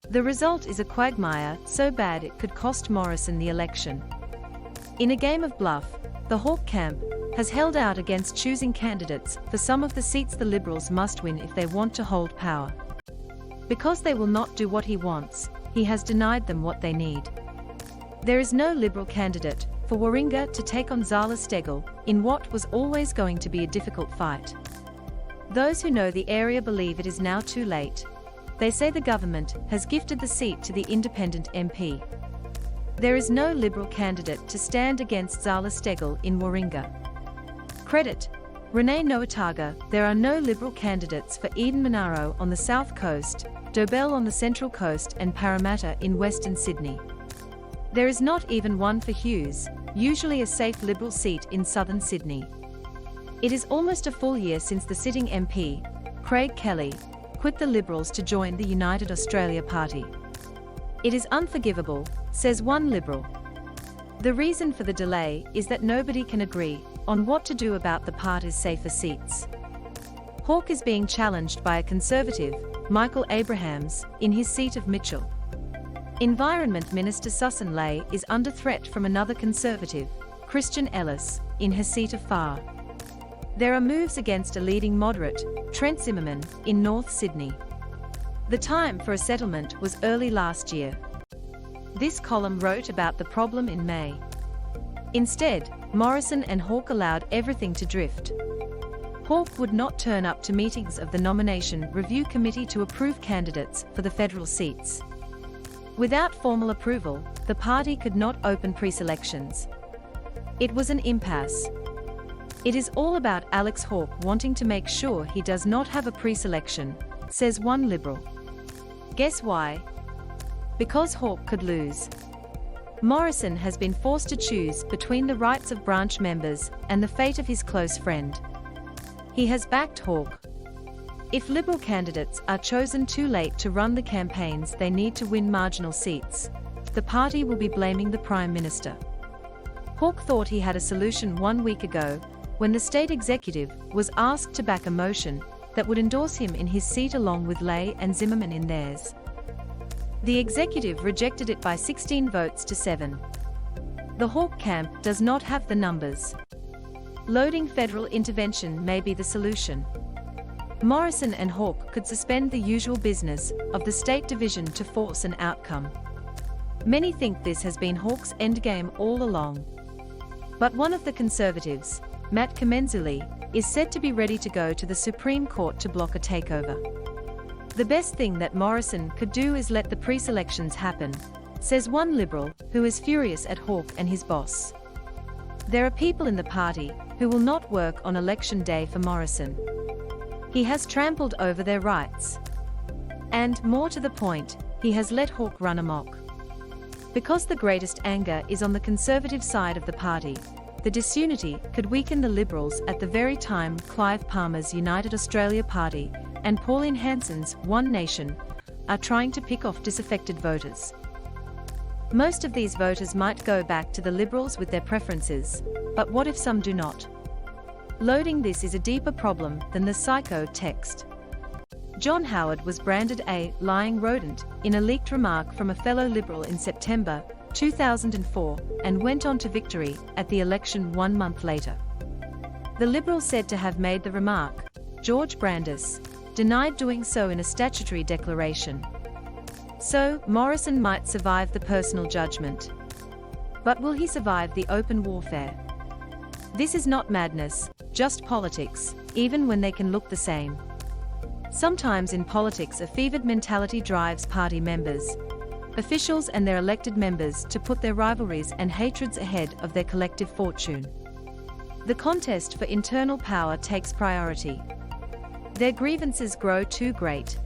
The result is a quagmire so bad it could cost Morrison the election. In a game of bluff, the Hawke camp has held out against choosing candidates for some of the seats the Liberals must win if they want to hold power. Because they will not do what he wants, he has denied them what they need. There is no Liberal candidate for Warringah to take on Zali Steggall in what was always going to be a difficult fight. Those who know the area believe it is now too late. They say the government has gifted the seat to the independent MP. There is no Liberal candidate to stand against Zali Steggall in Warringah. Credit Renee Nowytarger There are no Liberal candidates for Eden-Monaro on the south coast, Dobell on the Central Coast and Parramatta in Western Sydney. There is not even one for Hughes, usually a safe Liberal seat in southern Sydney. It is almost a full year since the sitting MP, Craig Kelly, quit the Liberals to join the United Australia Party. It is unforgivable, says one Liberal. The reason for the delay is that nobody can agree on what to do about the party's safer seats. Hawke is being challenged by a Conservative, Michael Abrahams, in his seat of Mitchell. Environment Minister Susan Ley is under threat from another Conservative, Christian Ellis, in her seat of Far. There are moves against a leading moderate, Trent Zimmerman, in North Sydney. The time for a settlement was early last year. This column wrote about the problem in May. Instead, Morrison and Hawke allowed everything to drift. Hawke would not turn up to meetings of the Nomination Review Committee to approve candidates for the federal seats. Without formal approval, the party could not open pre-selections. It was an impasse. It is all about Alex Hawke wanting to make sure he does not have a pre-selection, says one Liberal. Guess why? Because Hawke could lose. Morrison has been forced to choose between the rights of branch members and the fate of his close friend. He has backed Hawke. If Liberal candidates are chosen too late to run the campaigns they need to win marginal seats, the party will be blaming the Prime Minister. Hawke thought he had a solution 1 week ago, when the state executive was asked to back a motion that would endorse him in his seat along with Ley and Zimmerman in theirs. The executive rejected it by 16 votes to 7. The Hawke camp does not have the numbers. Loading federal intervention may be the solution. Morrison and Hawke could suspend the usual business of the state division to force an outcome. Many think this has been Hawke's endgame all along. But one of the Conservatives, Matt Kamenzuli, is said to be ready to go to the Supreme Court to block a takeover. The best thing that Morrison could do is let the pre-selections happen, says one Liberal who is furious at Hawke and his boss. There are people in the party who will not work on election day for Morrison. He has trampled over their rights. And, more to the point, he has let Hawke run amok. Because the greatest anger is on the Conservative side of the party, the disunity could weaken the Liberals at the very time Clive Palmer's United Australia Party and Pauline Hanson's One Nation are trying to pick off disaffected voters. Most of these voters might go back to the Liberals with their preferences, but what if some do not? Loading this is a deeper problem than the psycho text. John Howard was branded a lying rodent in a leaked remark from a fellow Liberal in September 2004 and went on to victory at the election 1 month later. The Liberal said to have made the remark, George Brandis, denied doing so in a statutory declaration. So, Morrison might survive the personal judgment. But will he survive the open warfare? This is not madness, just politics, even when they can look the same. Sometimes in politics a fevered mentality drives party members, officials and their elected members to put their rivalries and hatreds ahead of their collective fortune. The contest for internal power takes priority. Their grievances grow too great.